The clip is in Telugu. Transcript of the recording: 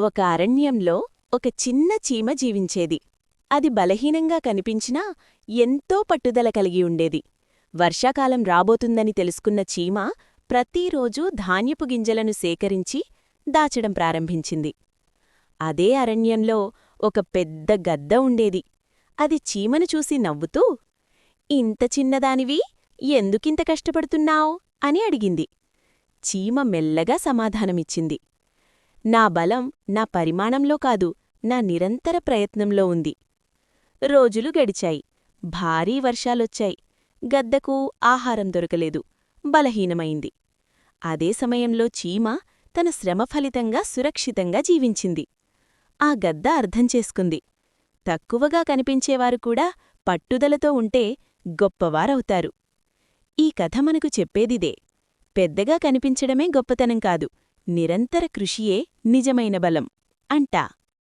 ఒక అరణ్యంలో ఒక చిన్న చీమ జీవించేది. అది బలహీనంగా కనిపించినా ఎంతో పట్టుదల కలిగి ఉండేది. వర్షాకాలం రాబోతుందని తెలుసుకున్న చీమ ప్రతిరోజూ ధాన్యపు గింజలను సేకరించి దాచడం ప్రారంభించింది. అదే అరణ్యంలో ఒక పెద్ద గద్ద ఉండేది. అది చీమను చూసి నవ్వుతూ, "ఇంత చిన్నదానివి ఎందుకింత కష్టపడుతున్నావ్?" అని అడిగింది. చీమ మెల్లగా సమాధానమిచ్చింది, "నా బలం నా పరిమాణంలో కాదు, నా నిరంతర ప్రయత్నంలో ఉంది." రోజులు గడిచాయి. భారీ వర్షాలొచ్చాయి. గద్దకు ఆహారం దొరకలేదు. బలహీనమైంది. అదే సమయంలో చీమ తన శ్రమ ఫలితంగా సురక్షితంగా జీవించింది. ఆ గద్ద అర్థం చేసుకుంది, తక్కువగా కనిపించేవారు కూడా పట్టుదలతో ఉంటే గొప్పవారవుతారు. ఈ కథ మనకు చెప్పేదిదే. పెద్దగా కనిపించడమే గొప్పతనం కాదు, నిరంతర కృషియే నిజమైన బలం అంటా.